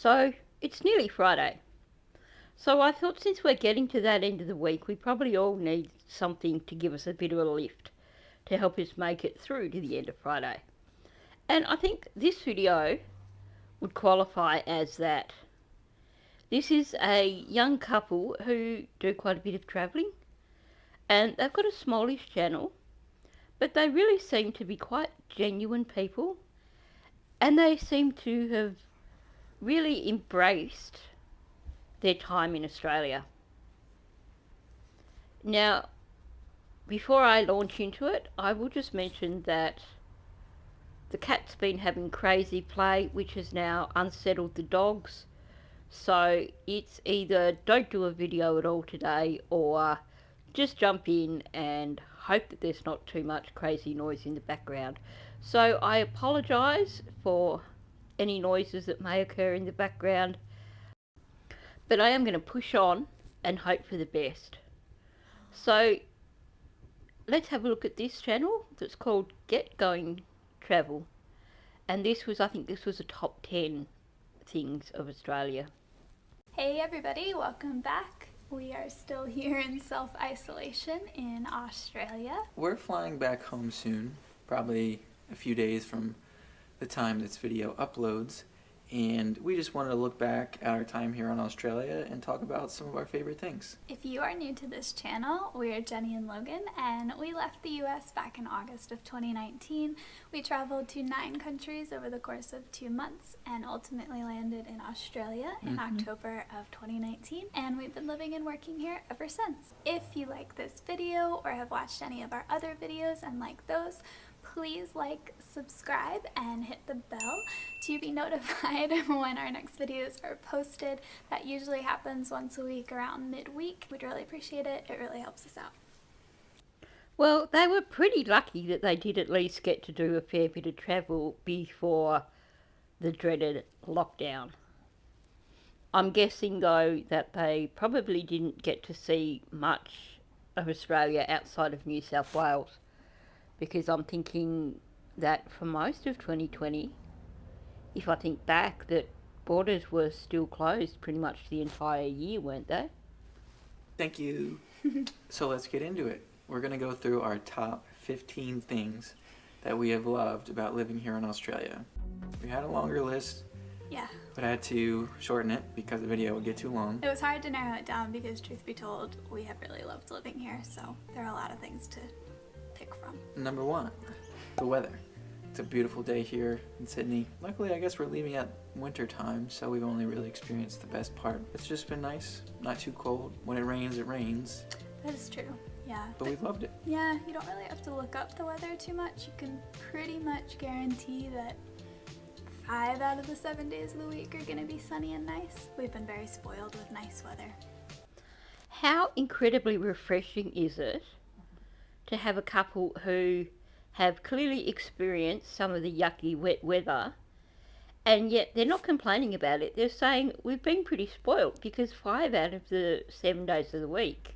So it's nearly Friday. So I thought since we're getting to that end of the week, we probably all need something to give us a bit of a lift to help us make it through to the end of Friday. And I think this video would qualify as that. This is a young couple who do quite a bit of travelling, and they've got a smallish channel, but they really seem to be quite genuine people, and they seem to have really embraced their time in Australia. Now, before I launch into it, I will just mention that the cat's been having crazy play, which has now unsettled the dogs. So it's either don't do a video at all today, or just jump in and hope that there's not too much crazy noise in the background. So I apologise for any noises that may occur in the background, but I am going to push on and hope for the best. So let's have a look at this channel that's called Get Going Travel, and I think this was a top 10 things of Australia. Hey everybody, welcome back. We are still here in self-isolation in Australia. We're flying back home soon, probably a few days from the time this video uploads, and we just wanted to look back at our time here in Australia and talk about some of our favorite things. If you are new to this channel, we are Jenny and Logan, and we left the US back in August of 2019. We traveled to 9 countries over the course of 2 months and ultimately landed in Australia in October of 2019, and we've been living and working here ever since. If you like this video or have watched any of our other videos and like those, please like, subscribe, and hit the bell to be notified when our next videos are posted. That usually happens once a week around midweek. We'd really appreciate it. It really helps us out. Well, they were pretty lucky that they did at least get to do a fair bit of travel before the dreaded lockdown. I'm guessing, though, that they probably didn't get to see much of Australia outside of New South Wales, because I'm thinking that for most of 2020, if I think back, that borders were still closed pretty much the entire year, weren't they? Thank you. So let's get into it. We're going to go through our top 15 things that we have loved about living here in Australia. We had a longer list, Yeah. but I had to shorten it because the video would get too long. It was hard to narrow it down because, truth be told, we have really loved living here, so there are a lot of things to pick from. Number 1, the weather. It's a beautiful day here in Sydney. Luckily, I guess we're leaving at winter time, so we've only really experienced the best part. It's just been nice, not too cold. When it rains, it rains. That is true, yeah. But we've loved it. Yeah, you don't really have to look up the weather too much. You can pretty much guarantee that 5 out of the 7 days of the week are gonna be sunny and nice. We've been very spoiled with nice weather. How incredibly refreshing is it to have a couple who have clearly experienced some of the yucky wet weather, and yet they're not complaining about it. They're saying we've been pretty spoilt because 5 out of the 7 days of the week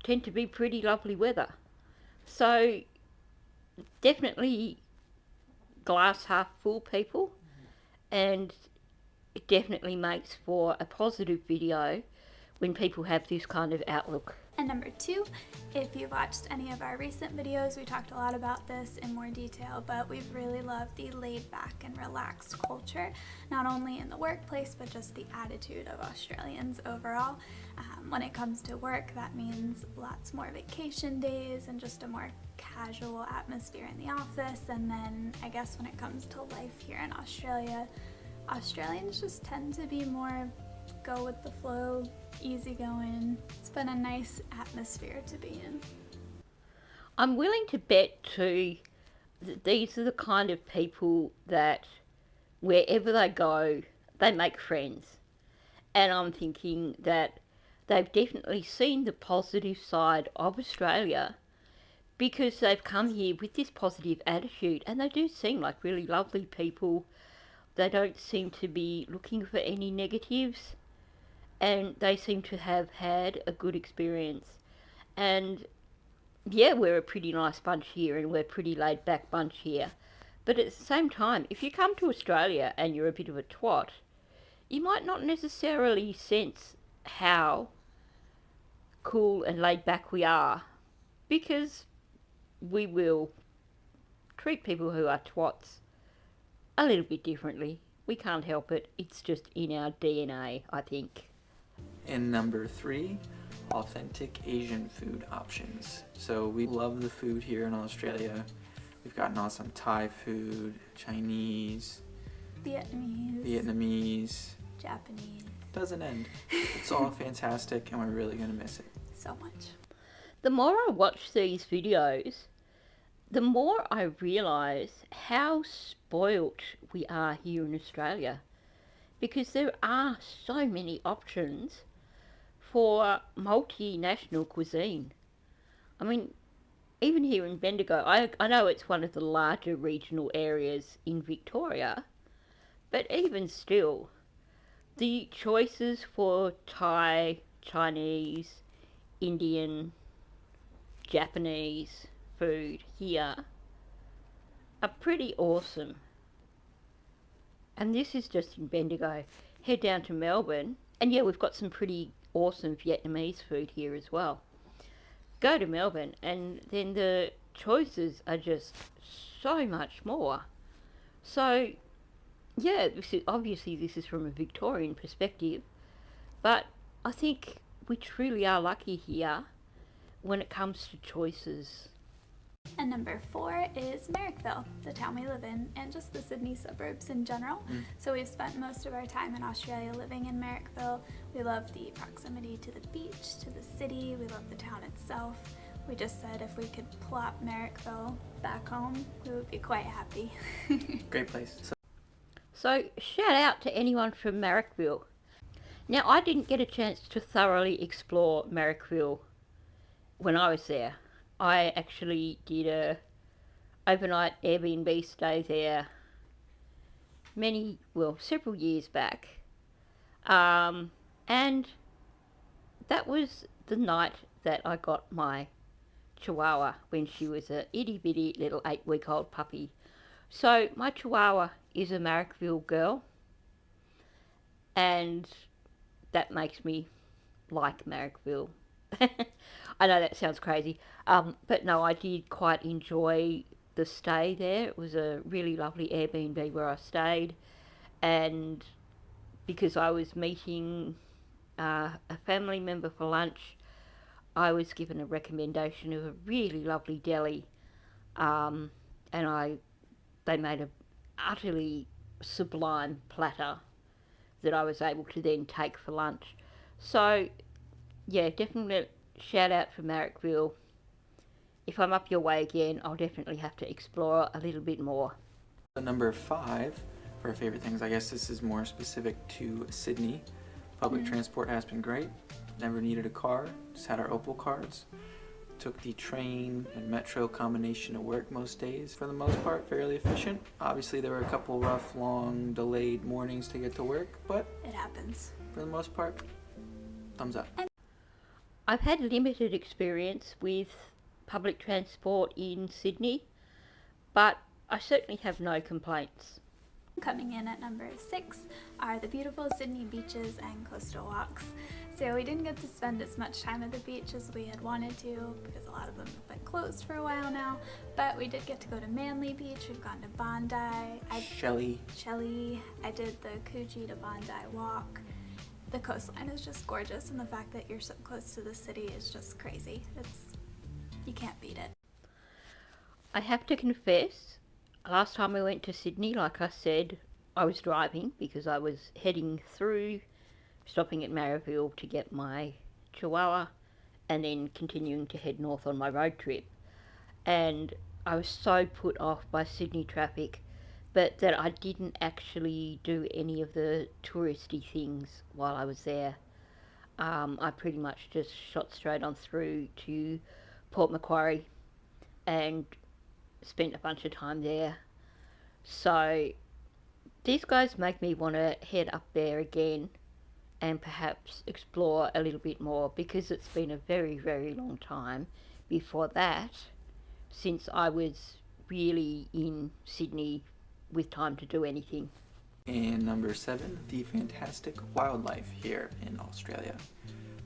tend to be pretty lovely weather. So definitely glass half full people, and it definitely makes for a positive video when people have this kind of outlook. And number 2, if you've watched any of our recent videos, we talked a lot about this in more detail, but we've really loved the laid back and relaxed culture, not only in the workplace, but just the attitude of Australians overall. When it comes to work, that means lots more vacation days and just a more casual atmosphere in the office. And then I guess when it comes to life here in Australia, Australians just tend to be more go with the flow, easygoing. It's been a nice atmosphere to be in. I'm willing to bet too that these are the kind of people that wherever they go, they make friends. And I'm thinking that they've definitely seen the positive side of Australia because they've come here with this positive attitude, and they do seem like really lovely people. They don't seem to be looking for any negatives, and they seem to have had a good experience. And yeah, we're a pretty nice bunch here, and we're a pretty laid back bunch here. But at the same time, if you come to Australia and you're a bit of a twat, you might not necessarily sense how cool and laid back we are, because we will treat people who are twats a little bit differently. We can't help it. It's just in our DNA, I think. And number 3, authentic Asian food options. So we love the food here in Australia. We've gotten awesome Thai food, Chinese, Vietnamese. Japanese. Doesn't end. It's all fantastic, and we're really going to miss it. So much. The more I watch these videos, the more I realise how spoilt we are here in Australia, because there are so many options for multinational cuisine. I mean, even here in Bendigo, I know it's one of the larger regional areas in Victoria, but even still, the choices for Thai, Chinese, Indian, Japanese food here are pretty awesome. And this is just in Bendigo. Head down to Melbourne, and yeah, we've got some pretty awesome Vietnamese food here as well. Go to Melbourne, and then the choices are just so much more. So, yeah, obviously this is from a Victorian perspective, but I think we truly are lucky here when it comes to choices. And number 4 is Merville, the town we live in, and just the Sydney suburbs in general. So we've spent most of our time in Australia living in Merville. We love the proximity to the beach, to the city. We love the town itself. We just said if we could plop Merville back home, we would be quite happy. Great place. So shout out to anyone from Merville. Now, I didn't get a chance to thoroughly explore Merville when I was there. I actually did a overnight Airbnb stay there several years back. And that was the night that I got my Chihuahua when she was a itty bitty little 8-week-old puppy. So my Chihuahua is a Merville girl, and that makes me like Merville. I know that sounds crazy, but no, I did quite enjoy the stay there. It was a really lovely Airbnb where I stayed, and because I was meeting a family member for lunch, I was given a recommendation of a really lovely deli, and they made an utterly sublime platter that I was able to then take for lunch. So yeah, definitely shout out for Merville. If I'm up your way again, I'll definitely have to explore a little bit more. So number 5 for our favorite things, I guess this is more specific to Sydney. Public transport has been great. Never needed a car, just had our Opal cards. Took the train and metro combination to work most days. For the most part, fairly efficient. Obviously, there were a couple rough, long, delayed mornings to get to work, but It happens. for the most part, thumbs up. I've had limited experience with public transport in Sydney, but I certainly have no complaints. Coming in at number 6 are the beautiful Sydney beaches and coastal walks. So we didn't get to spend as much time at the beach as we had wanted to because a lot of them have been closed for a while now, but we did get to go to Manly Beach. We've gone to Bondi, Shelley. I did the Coogee to Bondi walk. The coastline is just gorgeous, and the fact that you're so close to the city is just crazy. You can't beat it. I have to confess, last time I went to Sydney, like I said, I was driving because I was heading through, stopping at Merville to get my Chihuahua, and then continuing to head north on my road trip. And I was so put off by Sydney traffic, but that I didn't actually do any of the touristy things while I was there. I pretty much just shot straight on through to Port Macquarie and spent a bunch of time there. So these guys make me want to head up there again and perhaps explore a little bit more, because it's been a very, very long time before that since I was really in Sydney with time to do anything. And number 7, the fantastic wildlife here in Australia.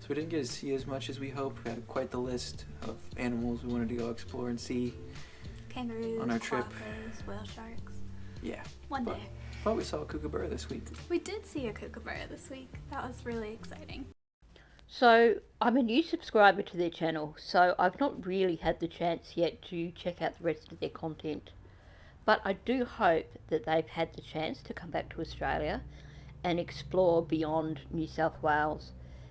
So we didn't get to see as much as we hoped. We had quite the list of animals we wanted to go explore and see. Kangaroos, on our trip. quokkas, whale sharks. Yeah. One but, day. But we saw a kookaburra this week. We did see a kookaburra this week. That was really exciting. So, I'm a new subscriber to their channel, so I've not really had the chance yet to check out the rest of their content. But I do hope that they've had the chance to come back to Australia and explore beyond New South Wales,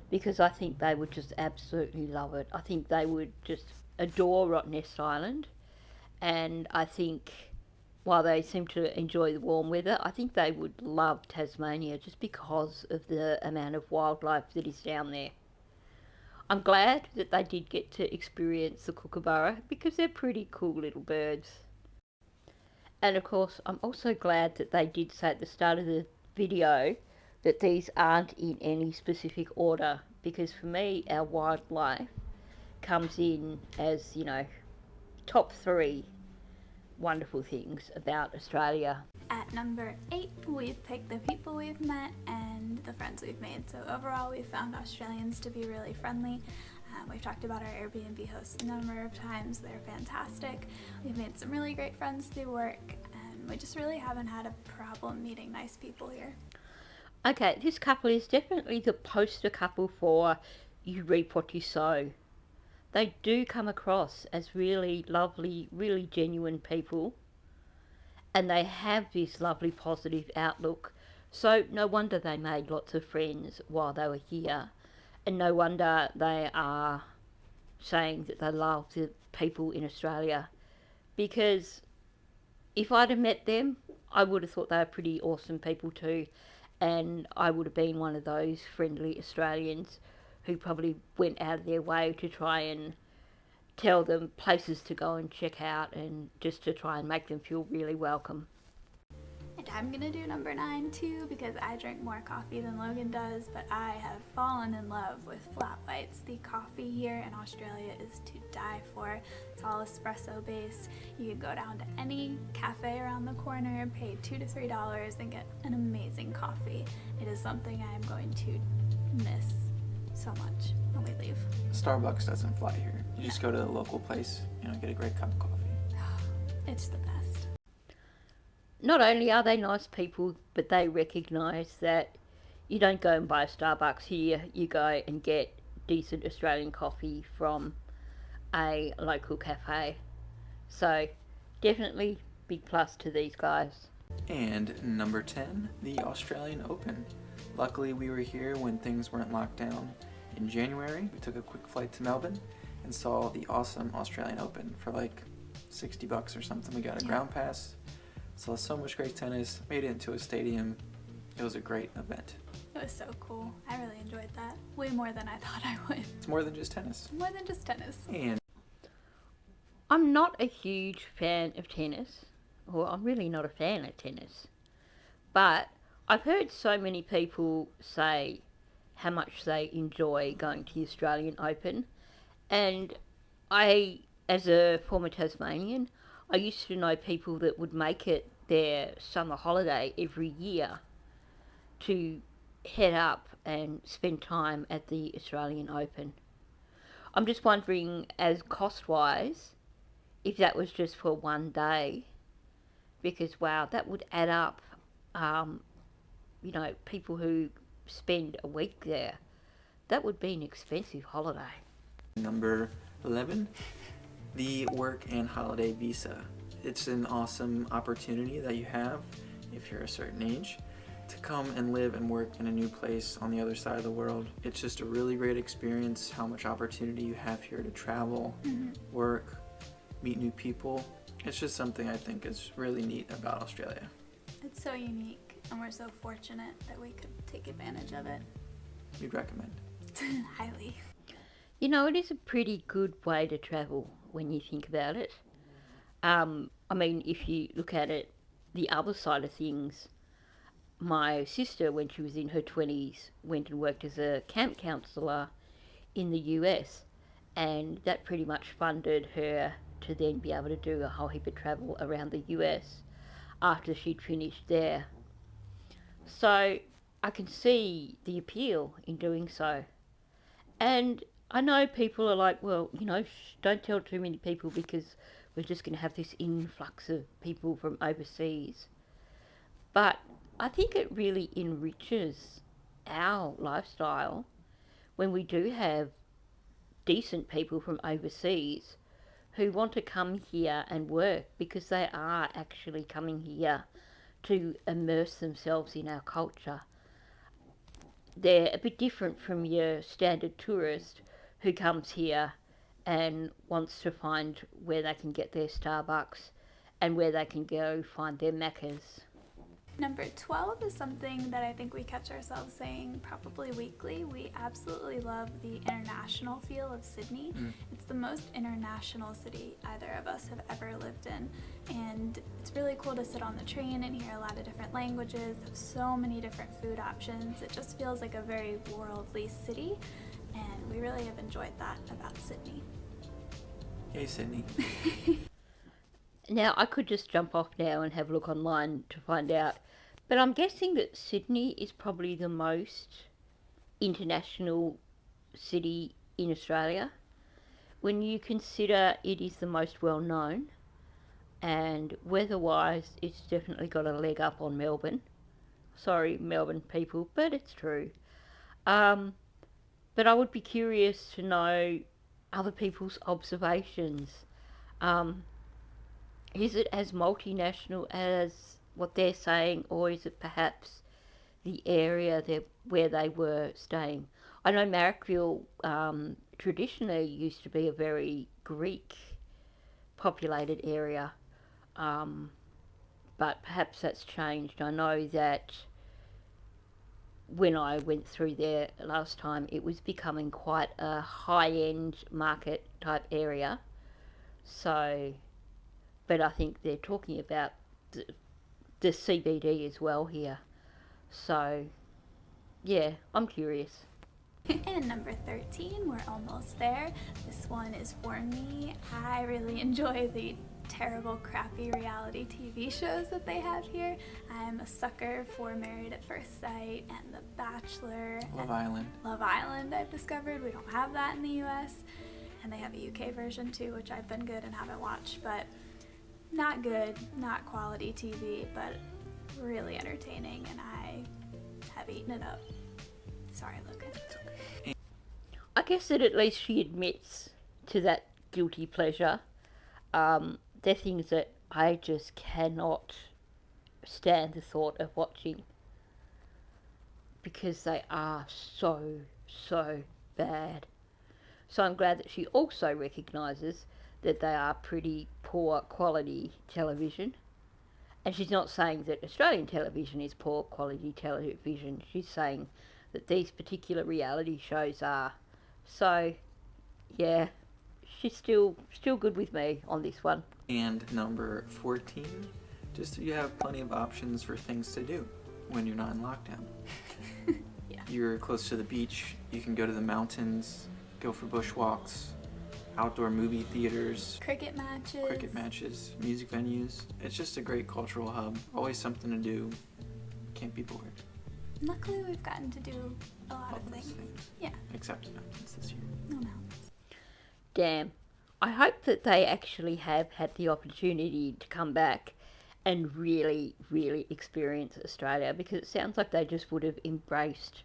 because I think they would just absolutely love it. I think they would just adore Rottnest Island, and I think while they seem to enjoy the warm weather, I think they would love Tasmania just because of the amount of wildlife that is down there. I'm glad that they did get to experience the kookaburra because they're pretty cool little birds. And of course, I'm also glad that they did say at the start of the video that these aren't in any specific order, because for me, our wildlife comes in as, top 3 wonderful things about Australia. At number 8, we've picked the people we've met and the friends we've made. So overall, we've found Australians to be really friendly. We've talked about our Airbnb hosts a number of times. They're fantastic. We've made some really great friends through work, and we just really haven't had a problem meeting nice people here. Okay, this couple is definitely the poster couple for you reap what you sow. They do come across as really lovely, really genuine people, and they have this lovely positive outlook. So no wonder they made lots of friends while they were here, and no wonder they are saying that they love the people in Australia, because if I'd have met them, I would have thought they were pretty awesome people too, and I would have been one of those friendly Australians who probably went out of their way to try and tell them places to go and check out, and just to try and make them feel really welcome. And I'm gonna do number 9 too, because I drink more coffee than Logan does, but I have fallen in love with flat whites. The coffee here in Australia is to die for. It's all espresso based. You can go down to any cafe around the corner, pay $2 to $3 and get an amazing coffee. It is something I am going to miss so much when we leave. Starbucks doesn't fly here. You just go to a local place, get a great cup of coffee. It's the best. Not only are they nice people, but they recognise that you don't go and buy a Starbucks here, you go and get decent Australian coffee from a local cafe. So definitely big plus to these guys. And number 10, the Australian Open. Luckily we were here when things weren't locked down. In January, we took a quick flight to Melbourne and saw the awesome Australian Open for like $60 or something. We got a ground pass, saw so much great tennis, made it into a stadium. It was a great event. It was so cool. I really enjoyed that. Way more than I thought I would. It's more than just tennis. More than just tennis. And I'm not a huge fan of tennis, or I'm really not a fan of tennis, but I've heard so many people say how much they enjoy going to the Australian Open, and I, as a former Tasmanian, I used to know people that would make it their summer holiday every year to head up and spend time at the Australian Open. I'm just wondering, as cost-wise, if that was just for one day, because wow, that would add up. People who spend a week there, that would be an expensive holiday. number 11, the work and holiday visa. It's an awesome opportunity that you have if you're a certain age to come and live and work in a new place on the other side of the world. It's just a really great experience, how much opportunity you have here to travel, work, meet new people. It's just something I think is really neat about Australia. It's so unique, and we're so fortunate that we could take advantage of it. You'd recommend? Highly. It is a pretty good way to travel when you think about it. If you look at it, the other side of things, my sister, when she was in her 20s, went and worked as a camp counsellor in the US, and that pretty much funded her to then be able to do a whole heap of travel around the US after she'd finished there. So I can see the appeal in doing so. And I know people are like, well, don't tell too many people because we're just going to have this influx of people from overseas. But I think it really enriches our lifestyle when we do have decent people from overseas who want to come here and work because they are actually coming here to immerse themselves in our culture. They're a bit different from your standard tourist who comes here and wants to find where they can get their Starbucks and where they can go find their Maccas. Number 12 is something that I think we catch ourselves saying probably weekly. We absolutely love the international feel of Sydney. It's the most international city either of us have ever lived in, and it's really cool to sit on the train and hear a lot of different languages, so many different food options. It just feels like a very worldly city, and we really have enjoyed that about Sydney. Hey, Sydney. Now, I could just jump off now and have a look online to find out, but I'm guessing that Sydney is probably the most international city in Australia. When you consider it is the most well known, and weather-wise, it's definitely got a leg up on Melbourne. Sorry, Melbourne people, but it's true. But I would be curious to know other people's observations. Is it as multinational as what they're saying, or is it perhaps the area where they were staying? I know Marrickville traditionally used to be a very Greek populated area, but perhaps that's changed. I know that when I went through there last time, it was becoming quite a high-end market type area. So, but I think they're talking about the CBD as well here. So, yeah, I'm curious. And number 13, we're almost there. This one is for me. I really enjoy the terrible, crappy reality TV shows that they have here. I'm a sucker for Married at First Sight and The Bachelor. Love Island. Love Island, I've discovered. We don't have that in the US. And they have a UK version too, which I've been good and haven't watched, but not good, not quality TV, but really entertaining, and I have eaten it up. Sorry, Lucas. I guess that at least she admits to that guilty pleasure. They're things that I just cannot stand the thought of watching because they are so, so bad. So I'm glad that she also recognises that they are pretty poor quality television. And she's not saying that Australian television is poor quality television. She's saying that these particular reality shows are. So, yeah, she's still good with me on this one. And number 14, just you have plenty of options for things to do when you're not in lockdown. Yeah. You're close to the beach, you can go to the mountains, go for bushwalks, outdoor movie theaters, Cricket matches, music venues. It's just a great cultural hub. Always something to do. Can't be bored. Luckily, we've gotten to do a lot All of those things. things. Yeah, Except the mountains this year. no mountains. Damn. I hope that they actually have had the opportunity to come back and really, really experience Australia, because it sounds like they just would have embraced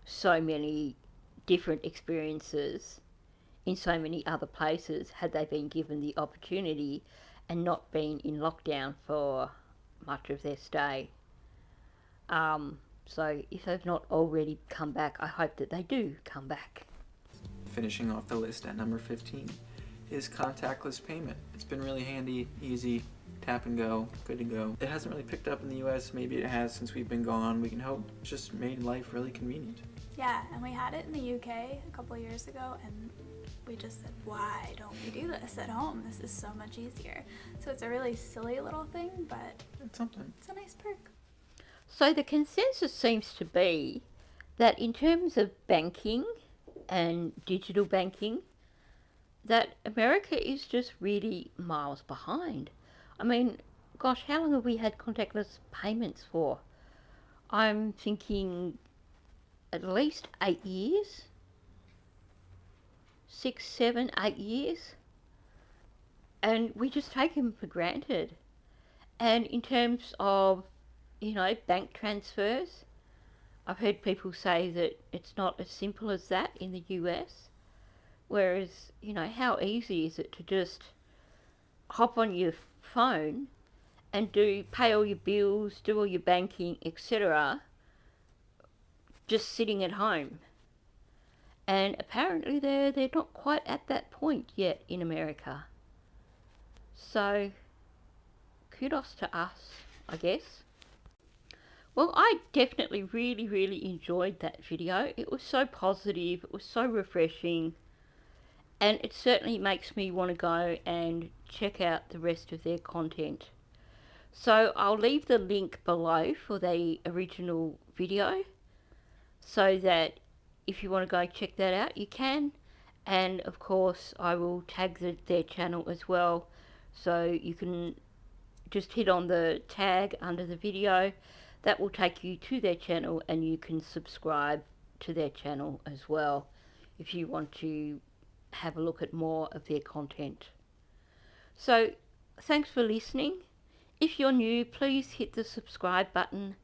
so many different experiences in so many other places had they been given the opportunity and not been in lockdown for much of their stay. So if they've not already come back, I hope that they do come back. Finishing off the list at number 15 is contactless payment. It's been really handy, easy, tap and go, good to go. It hasn't really picked up in the US, maybe it has since we've been gone. We can hope it's just made life really convenient. Yeah, and we had it in the UK a couple years ago, and we just said, why don't we do this at home? This is so much easier. So it's a really silly little thing, but It's something. it's a nice perk. So the consensus seems to be that in terms of banking and digital banking, that America is just really miles behind. I mean, gosh, how long have we had contactless payments for? I'm thinking at least 8 years. 6, 7, 8 years. And we just take them for granted. And in terms of, bank transfers, I've heard people say that it's not as simple as that in the US. Whereas, how easy is it to just hop on your phone and pay all your bills, do all your banking, etc., just sitting at home. And apparently they're not quite at that point yet in America. So kudos to us, I guess. Well, I definitely really enjoyed that video. It was so positive, it was so refreshing, and it certainly makes me want to go and check out the rest of their content. So I'll leave the link below for the original video so that if you want to go check that out, you can. And of course, I will tag their channel as well, so you can just hit on the tag under the video. That will take you to their channel, and you can subscribe to their channel as well if you want to have a look at more of their content. So thanks for listening. If you're new, please hit the subscribe button,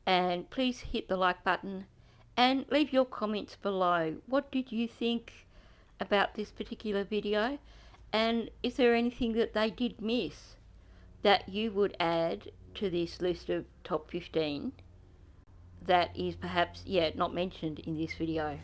and please hit the like button, and leave your comments below. What did you think about this particular video, and is there anything that they did miss that you would add to this list of top 15 that is perhaps not mentioned in this video?